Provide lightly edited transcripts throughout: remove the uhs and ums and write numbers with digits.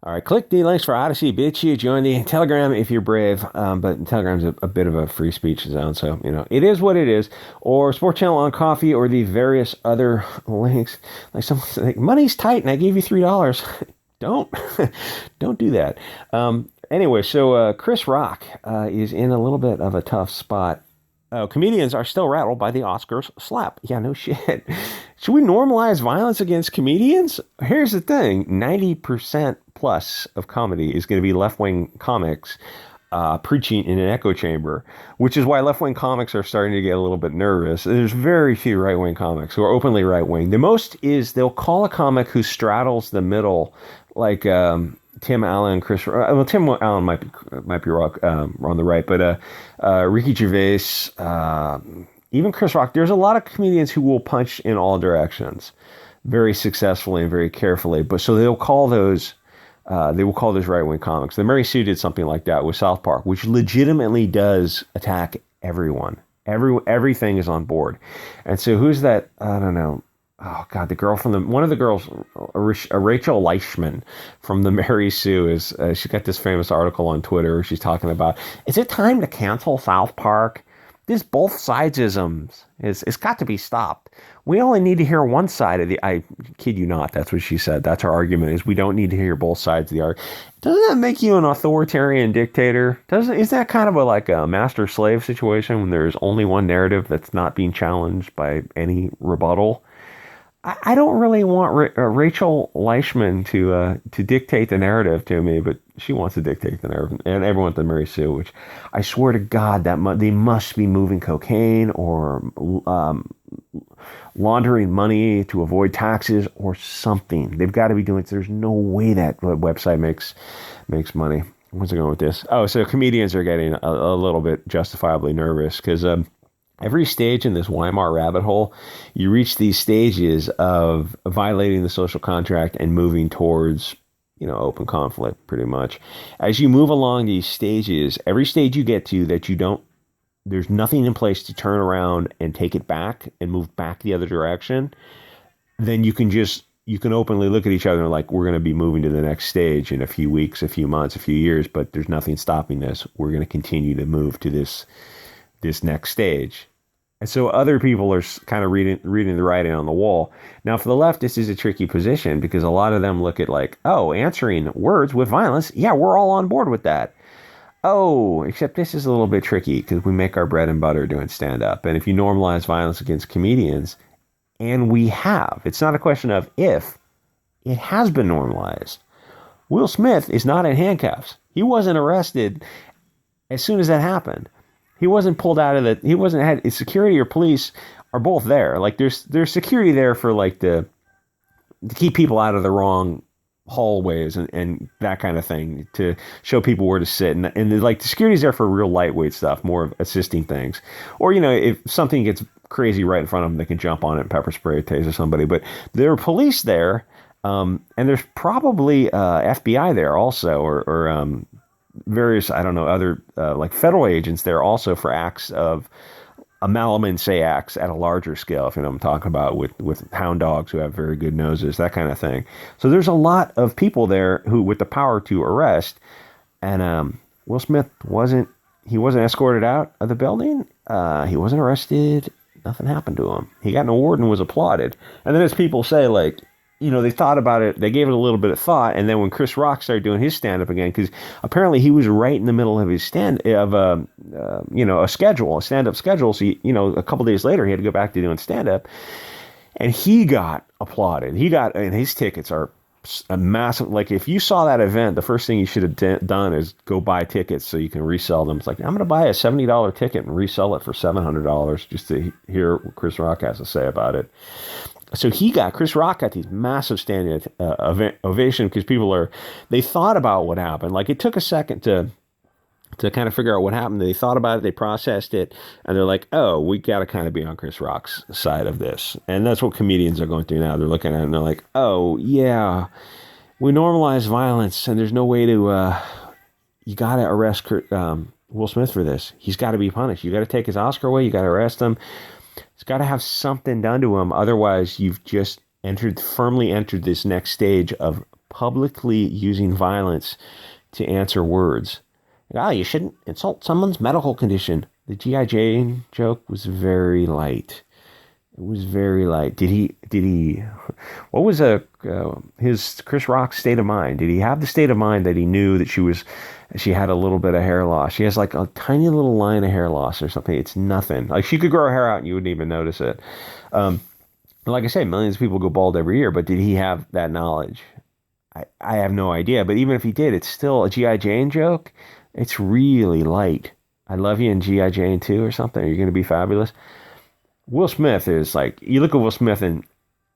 All right, click the links for Odyssey, Bit Chute, join the Telegram if you're brave. But Telegram's a bit of a free speech zone, so it is what it is. Or Sports Channel on Coffee, or the various other links. Like someone's like, money's tight, and I gave you $3. Don't, don't do that. Anyway, so Chris Rock is in a little bit of a tough spot. Comedians are still rattled by the Oscars slap. Yeah, no shit. Should we normalize violence against comedians? Here's the thing: 90% plus of comedy is going to be left-wing comics preaching in an echo chamber, which is why left-wing comics are starting to get a little bit nervous. There's very few right-wing comics who are openly right-wing. The most is they'll call a comic who straddles the middle, like Tim Allen, Chris. Well, Tim Allen might be rock, on the right, but Ricky Gervais, even Chris Rock. There's a lot of comedians who will punch in all directions, very successfully and very carefully. But so they'll call those. They will call those right-wing comics. The Mary Sue did something like that with South Park, which legitimately does attack everyone. Everything is on board. And so who's that? I don't know. Oh God, the girl from one of the girls, Rachel Leichman from the Mary Sue is, she got this famous article on Twitter where she's talking about, is it time to cancel South Park? This both sidesisms it's got to be stopped. We only need to hear one side of I kid you not, that's what she said. That's her argument, is we don't need to hear both sides of the argument. Doesn't that make you an authoritarian dictator? Is that kind of like a master-slave situation when there's only one narrative that's not being challenged by any rebuttal? I don't really want Rachel Leichman to dictate the narrative to me, but she wants to dictate the narrative, and everyone at the Mary Sue, which I swear to God that they must be moving cocaine or laundering money to avoid taxes or something. They've got to be doing it. There's no way that website makes money. Where's it going with this? Oh, so comedians are getting a little bit justifiably nervous because every stage in this Weimar rabbit hole, you reach these stages of violating the social contract and moving towards, open conflict, pretty much. As you move along these stages, every stage you get to that there's nothing in place to turn around and take it back and move back the other direction, then you can openly look at each other and like, we're going to be moving to the next stage in a few weeks, a few months, a few years, but there's nothing stopping this. We're going to continue to move to this next stage. And so other people are kind of reading the writing on the wall. Now, for the left, this is a tricky position because a lot of them look at like, oh, answering words with violence. Yeah, we're all on board with that. Oh, except this is a little bit tricky because we make our bread and butter doing stand-up. And if you normalize violence against comedians, and we have, it's not a question of if, it has been normalized. Will Smith is not in handcuffs. He wasn't arrested as soon as that happened. He wasn't pulled out of he wasn't had security or police are both there. Like there's security there for like to keep people out of the wrong hallways and that kind of thing, to show people where to sit. And like the security's there for real lightweight stuff, more of assisting things. Or, if something gets crazy right in front of them, they can jump on it and pepper spray, taser somebody. But there are police there. And there's probably FBI there also, or various, I don't know, other like federal agents there also for acts of say acts at a larger scale, if you know what I'm talking about, with hound dogs who have very good noses, that kind of thing. So there's a lot of people there who with the power to arrest, and Will Smith wasn't escorted out of the building. He wasn't arrested. Nothing happened to him. He got an award and was applauded. And then as people say, like, they thought about it, they gave it a little bit of thought, and then when Chris Rock started doing his stand-up again, because apparently he was right in the middle of his a stand-up schedule, so a couple days later he had to go back to doing stand-up, and he got applauded. And his tickets are a massive, like if you saw that event, the first thing you should have done is go buy tickets so you can resell them. It's like, I'm going to buy a $70 ticket and resell it for $700 just to hear what Chris Rock has to say about it. So Chris Rock got these massive standing ovation because they thought about what happened. Like it took a second to kind of figure out what happened. They thought about it, they processed it, and they're like, oh, we got to kind of be on Chris Rock's side of this. And that's what comedians are going through now. They're looking at it and they're like, oh, yeah, we normalize violence and there's no way to, you got to arrest Will Smith for this. He's got to be punished. You got to take his Oscar away. You got to arrest him. It's got to have something done to him. Otherwise, you've just firmly entered this next stage of publicly using violence to answer words. Oh, you shouldn't insult someone's medical condition. The G.I. Jane joke was very light. It was very light. What was his Chris Rock's state of mind? Did he have the state of mind that he knew that she had a little bit of hair loss? She has like a tiny little line of hair loss or something. It's nothing. Like she could grow her hair out and you wouldn't even notice it. Like I said, millions of people go bald every year, but did he have that knowledge? I have no idea. But even if he did, it's still a G.I. Jane joke. It's really light. I love you in G.I. Jane 2 or something. You're going to be fabulous. Will Smith is like, you look at Will Smith and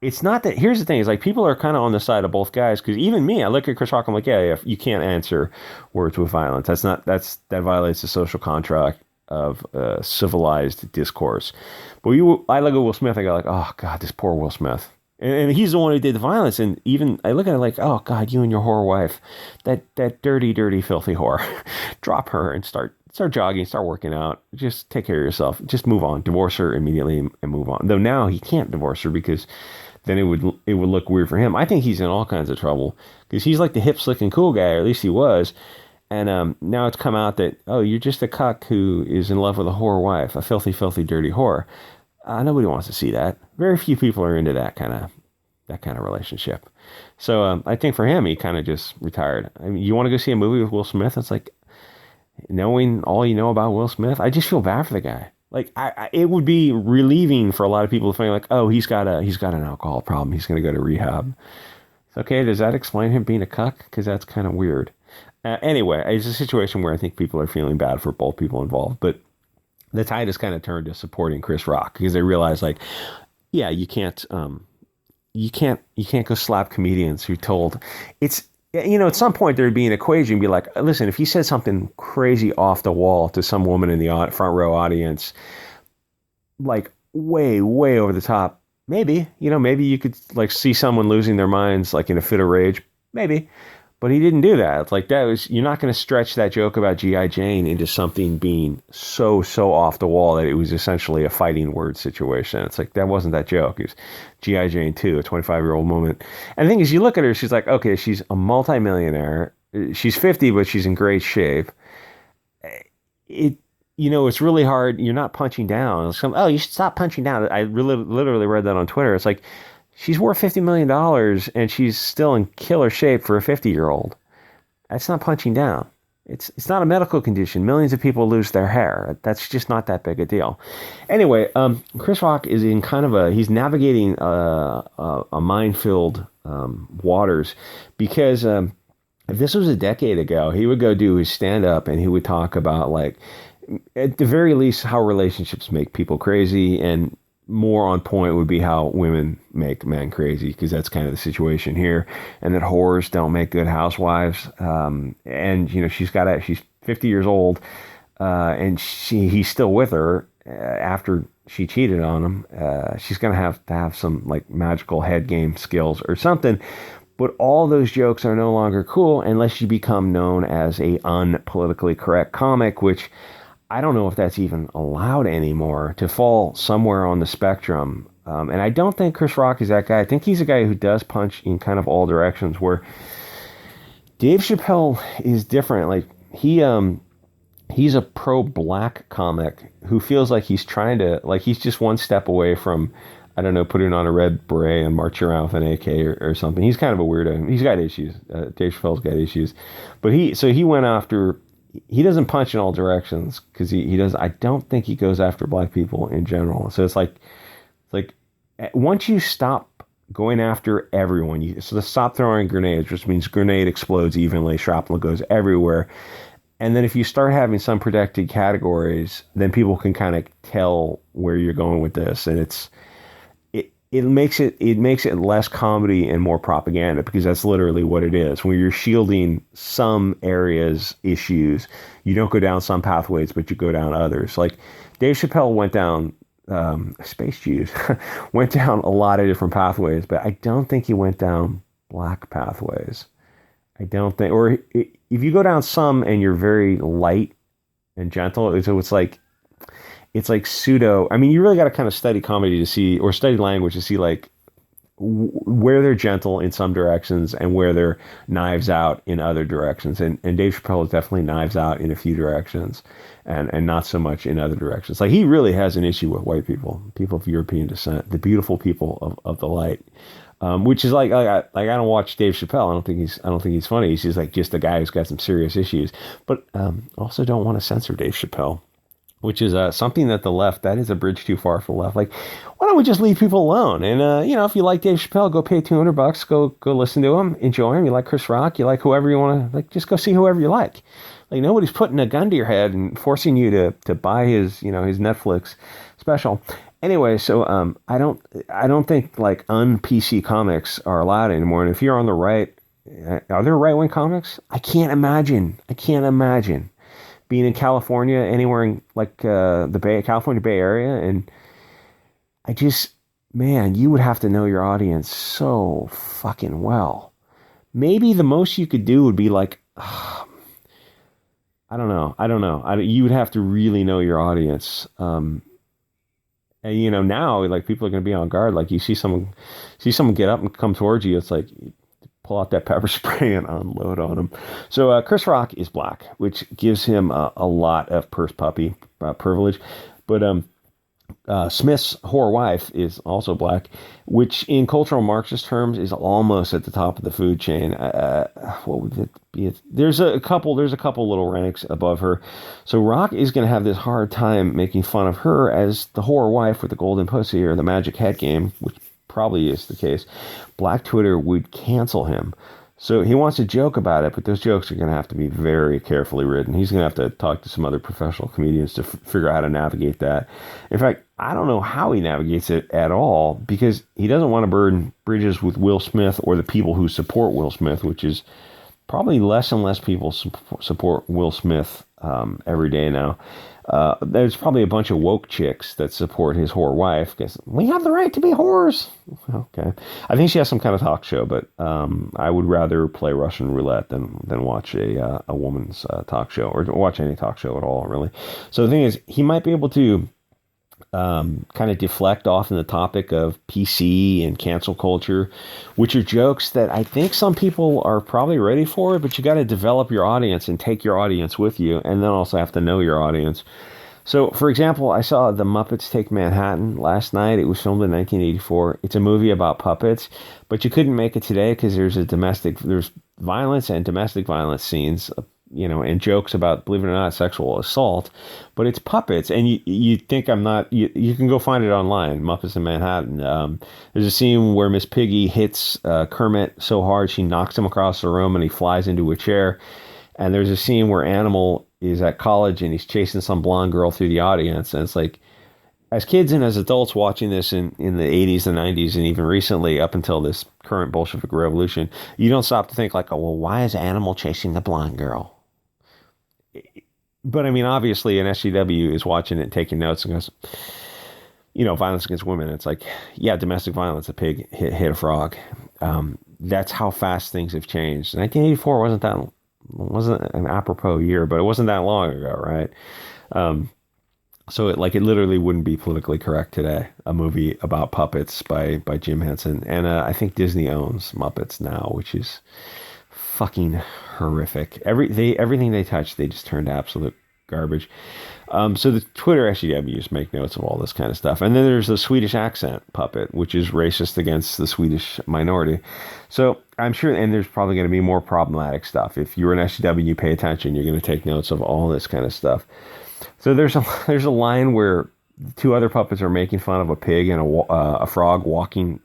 it's not that, here's the thing, is like people are kind of on the side of both guys, because even me, I look at Chris Rock, I'm like, yeah, you can't answer words with violence. That violates the social contract of civilized discourse. But I look at Will Smith, I go like, oh God, this poor Will Smith. And he's the one who did the violence. And even I look at it like, oh God, you and your whore wife, that dirty, dirty, filthy whore, drop her and start jogging, start working out, just take care of yourself, just move on, divorce her immediately and move on. Though now he can't divorce her because then it would look weird for him. I think he's in all kinds of trouble because he's like the hip, slick, and cool guy, or at least he was. And now it's come out that, oh, you're just a cuck who is in love with a whore wife, a filthy, filthy, dirty whore. Nobody wants to see that. Very few people are into that kind of relationship. So I think for him, he kind of just retired. I mean, you want to go see a movie with Will Smith? It's like, knowing all you know about Will Smith, I just feel bad for the guy. Like, it would be relieving for a lot of people to think like, oh, he's got an alcohol problem. He's going to go to rehab. Okay, does that explain him being a cuck? Because that's kind of weird. Anyway, it's a situation where I think people are feeling bad for both people involved. But the tide has kind of turned to supporting Chris Rock because they realize, like, yeah, you can't go slap comedians who told it's. At some point there'd be an equation, be like, listen, if he said something crazy off the wall to some woman in the front row audience, like way, way over the top, maybe you could like see someone losing their minds, like in a fit of rage, maybe. But he didn't do that. It's like you're not going to stretch that joke about G.I. Jane into something being so off the wall that it was essentially a fighting word situation. It's like, that wasn't that joke. It was G.I. Jane 2, a 25-year-old woman. And the thing is, you look at her, she's like, okay, she's a multimillionaire. She's 50, but she's in great shape. It's really hard. You're not punching down. Oh, you should stop punching down. I literally read that on Twitter. It's like, she's worth $50 million and she's still in killer shape for a 50-year-old. That's not punching down. It's not a medical condition. Millions of people lose their hair. That's just not that big a deal. Anyway, Chris Rock is in he's navigating a minefield waters because if this was a decade ago, he would go do his stand-up and he would talk about, like, at the very least, how relationships make people crazy, and more on point would be how women make men crazy, because that's kind of the situation here, and that whores don't make good housewives. And she's 50 years old, and he's still with her after she cheated on him. She's gonna have to have some like magical head game skills or something. But all those jokes are no longer cool unless you become known as a unpolitically correct comic, which I don't know if that's even allowed anymore, to fall somewhere on the spectrum. And I don't think Chris Rock is that guy. I think he's a guy who does punch in kind of all directions, where Dave Chappelle is different. Like, he's a pro-black comic who feels like he's trying to, like, he's just one step away from, I don't know, putting on a red beret and marching around with an AK or something. He's kind of a weirdo. He's got issues. Dave Chappelle's got issues. But he went after... He doesn't punch in all directions because he does. I don't think he goes after black people in general. So it's like once you stop going after everyone, so stop throwing grenades, which means grenade explodes evenly, shrapnel goes everywhere. And then if you start having some protected categories, then people can kind of tell where you're going with this, and it makes it less comedy and more propaganda, because that's literally what it is. When you're shielding some areas, issues, you don't go down some pathways, but you go down others. Like Dave Chappelle went down, Space Jews, went down a lot of different pathways, but I don't think he went down black pathways. I don't think, or if you go down some and you're very light and gentle, so it's like pseudo. I mean, you really got to kind of study comedy to see, or study language to see, like, where they're gentle in some directions and where they're knives out in other directions. And Dave Chappelle is definitely knives out in a few directions and not so much in other directions. Like, he really has an issue with white people of European descent, the beautiful people of the light. Which is like I don't watch Dave Chappelle. I don't think he's funny. He's just like just a guy who's got some serious issues. But also don't want to censor Dave Chappelle, which is something that the left, that is a bridge too far for the left. Like, why don't we just leave people alone? And if you like Dave Chappelle, go pay $200, go listen to him, enjoy him. You like Chris Rock, you like whoever you want to, like, just go see whoever you like. Like, nobody's putting a gun to your head and forcing you to buy his his Netflix special. Anyway, so I don't think like un-PC comics are allowed anymore. And if you're on the right, are there right-wing comics? I can't imagine being in California, anywhere in like the California Bay Area, and man, you would have to know your audience so fucking well. Maybe the most you could do would be like, I don't know. You would have to really know your audience. And now, like, people are going to be on guard. Like, you see someone get up and come towards you, it's like, pull out that pepper spray and unload on them. So Chris Rock is black, which gives him a lot of purse puppy privilege. But Smith's whore wife is also black, which in cultural Marxist terms is almost at the top of the food chain. What would it be? There's a couple little ranks above her. So Rock is going to have this hard time making fun of her as the whore wife with the golden pussy or the magic head game, which probably is the case. Black Twitter would cancel him. So he wants to joke about it, but those jokes are going to have to be very carefully written. He's going to have to talk to some other professional comedians to figure out how to navigate that. In fact, I don't know how he navigates it at all, because he doesn't want to burn bridges with Will Smith or the people who support Will Smith, which is probably less and less people support Will Smith every day now. There's probably a bunch of woke chicks that support his whore wife because we have the right to be whores. Okay. I think she has some kind of talk show, but I would rather play Russian roulette than watch a woman's talk show, or watch any talk show at all, really. So the thing is, he might be able to kind of deflect off in the topic of PC and cancel culture, which are jokes that I think some people are probably ready for, but you got to develop your audience and take your audience with you, and then also have to know your audience. So, for example, I saw The Muppets Take Manhattan last night. It was filmed in 1984. It's a movie about puppets, but you couldn't make it today because there's violence and domestic violence scenes, and jokes about, believe it or not, sexual assault, but it's puppets. And you think I'm not, you can go find it online, Muppets in Manhattan. There's a scene where Miss Piggy hits Kermit so hard she knocks him across the room and he flies into a chair. And there's a scene where Animal is at college and he's chasing some blonde girl through the audience. And it's like, as kids and as adults watching this in the 80s and 90s and even recently up until this current Bolshevik revolution, you don't stop to think like, oh, well, why is Animal chasing the blonde girl? But I mean, obviously an SJW is watching it and taking notes and goes, violence against women. It's like, yeah, domestic violence, a pig hit a frog. That's how fast things have changed. 1984 wasn't an apropos year, but it wasn't that long ago, right? So it literally wouldn't be politically correct today, a movie about puppets by Jim Henson. And I think Disney owns Muppets now, which is fucking horrific. Everything they touch, they just turn to absolute garbage. So the Twitter SJWs make notes of all this kind of stuff. And then there's the Swedish accent puppet, which is racist against the Swedish minority. So I'm sure, and there's probably going to be more problematic stuff. If you're an SJW, you pay attention, you're going to take notes of all this kind of stuff. So there's a line where two other puppets are making fun of a pig and a frog walking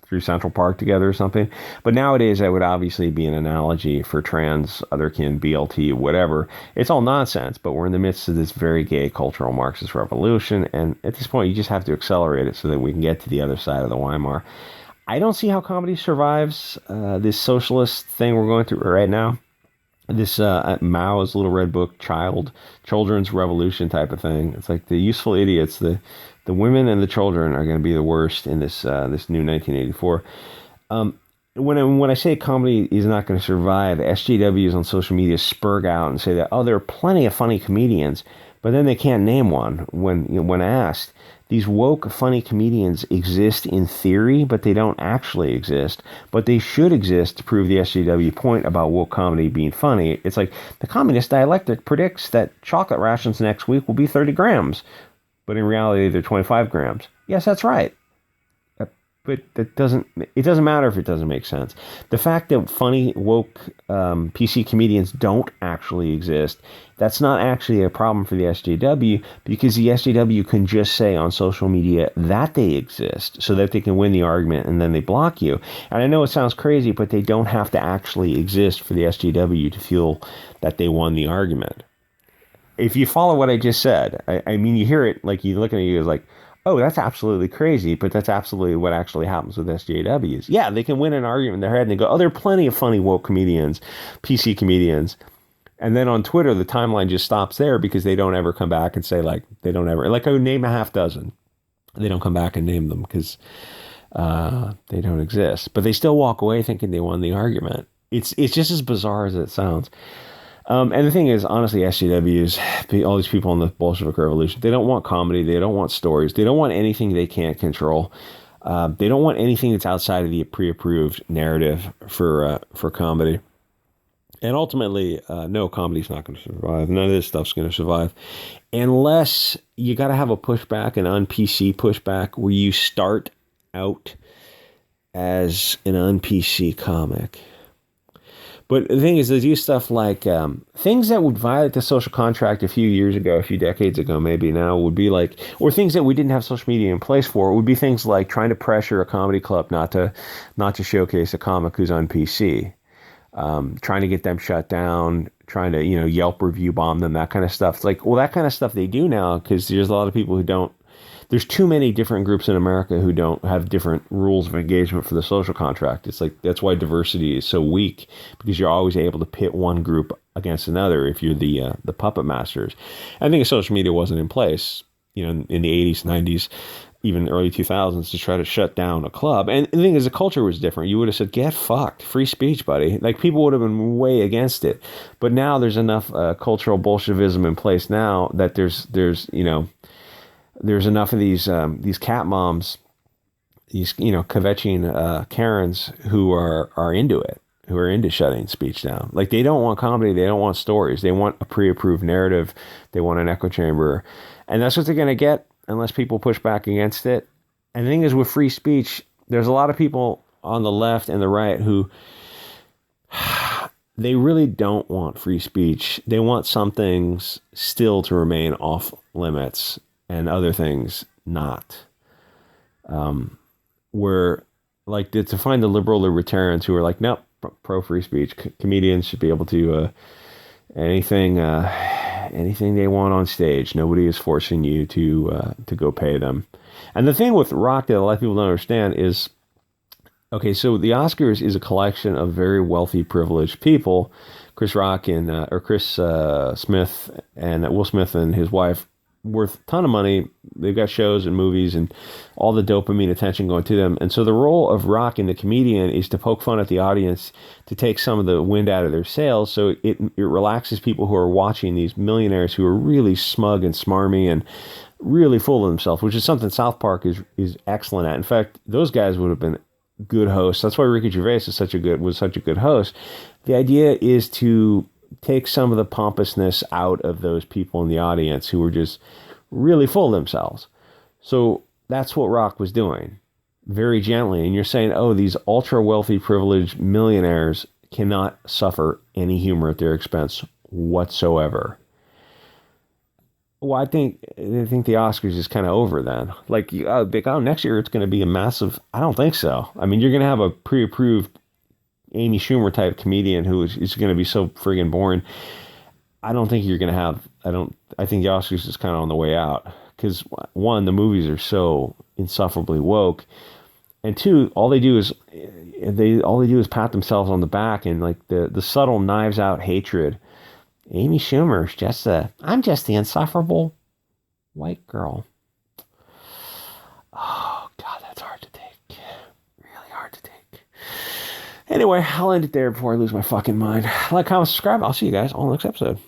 through Central Park together or something. But nowadays, that would obviously be an analogy for trans, otherkin, BLT, whatever. It's all nonsense, but we're in the midst of this very gay cultural Marxist revolution. And at this point, you just have to accelerate it so that we can get to the other side of the Weimar. I don't see how comedy survives this socialist thing we're going through right now. This Mao's Little Red Book children's revolution type of thing. It's like the useful idiots, the women and the children are going to be the worst in this new 1984. When I say comedy is not going to survive, SJWs on social media spurg out and say that, oh, there are plenty of funny comedians, but then they can't name one when asked. these woke, funny comedians exist in theory, but they don't actually exist. But they should exist to prove the SJW point about woke comedy being funny. It's like the communist dialectic predicts that chocolate rations next week will be 30 grams, but in reality, they're 25 grams. Yes, that's right. But it doesn't matter if it doesn't make sense. The fact that funny, woke PC comedians don't actually exist, that's not actually a problem for the SJW, because the SJW can just say on social media that they exist so that they can win the argument, and then they block you. And I know it sounds crazy, but they don't have to actually exist for the SJW to feel that they won the argument. If you follow what I just said, I mean, you hear it, like, you look at it, you're like, oh, that's absolutely crazy, but that's absolutely what actually happens with SJWs. Yeah, they can win an argument in their head and they go, oh, there are plenty of funny woke comedians, PC comedians. And then on Twitter, the timeline just stops there because they don't ever come back and say, like, they don't ever, like, oh, name a half dozen. They don't come back and name them because they don't exist. But they still walk away thinking they won the argument. It's just as bizarre as it sounds. And the thing is, honestly, SJWs, all these people in the Bolshevik Revolution, they don't want comedy. They don't want stories. They don't want anything they can't control. They don't want anything that's outside of the pre-approved narrative for comedy. And ultimately, no, comedy's not going to survive. None of this stuff's going to survive. Unless you got to have a pushback, an un-PC pushback, where you start out as an un-PC comic. But the thing is, they do stuff like things that would violate the social contract a few years ago, a few decades ago, maybe now, would be like, or things that we didn't have social media in place for, would be things like trying to pressure a comedy club not to showcase a comic who's on PC, trying to get them shut down, trying to, Yelp review bomb them, that kind of stuff. It's like, well, that kind of stuff they do now because there's a lot of people who don't. There's too many different groups in America who don't have different rules of engagement for the social contract. It's like, that's why diversity is so weak, because you're always able to pit one group against another if you're the puppet masters. I think if social media wasn't in place, in the 80s, 90s, even early 2000s, to try to shut down a club. And the thing is, the culture was different. You would have said, get fucked, free speech, buddy. Like, people would have been way against it. But now there's enough cultural Bolshevism in place now that there's enough of these cat moms, these, kvetching Karens who are into it, who are into shutting speech down. Like, they don't want comedy. They don't want stories. They want a pre-approved narrative. They want an echo chamber. And that's what they're going to get unless people push back against it. And the thing is, with free speech, there's a lot of people on the left and the right who they really don't want free speech. They want some things still to remain off limits and other things not. Where, like, to find the liberal libertarians who are like, nope, pro free speech. Comedians should be able to anything they want on stage. Nobody is forcing you to go pay them. And the thing with rock that a lot of people don't understand is, okay, so the Oscars is a collection of very wealthy, privileged people. Chris Smith and Will Smith and his wife, worth a ton of money. They've got shows and movies and all the dopamine attention going to them. And so the role of Rock and the comedian is to poke fun at the audience, to take some of the wind out of their sails. So it relaxes people who are watching these millionaires who are really smug and smarmy and really full of themselves, which is something South Park is excellent at. In fact, those guys would have been good hosts. That's why Ricky Gervais was such a good host. The idea is to take some of the pompousness out of those people in the audience who were just really full of themselves. So that's what Rock was doing, very gently. And you're saying, oh, these ultra wealthy, privileged millionaires cannot suffer any humor at their expense whatsoever. Well, I think the Oscars is kind of over then. Like, next year it's going to be a massive. I don't think so. I mean, you're going to have a pre-approved Amy Schumer type comedian who is going to be so friggin' boring. I don't think you're going to have. I think the Oscars is kind of on the way out because, one, the movies are so insufferably woke, and two, all they do is pat themselves on the back and, like, the subtle knives out hatred. Amy Schumer's I'm just the insufferable white girl. Oh, God, that's hard to take. Really hard to take. Anyway, I'll end it there before I lose my fucking mind. Like, comment, subscribe. I'll see you guys on the next episode.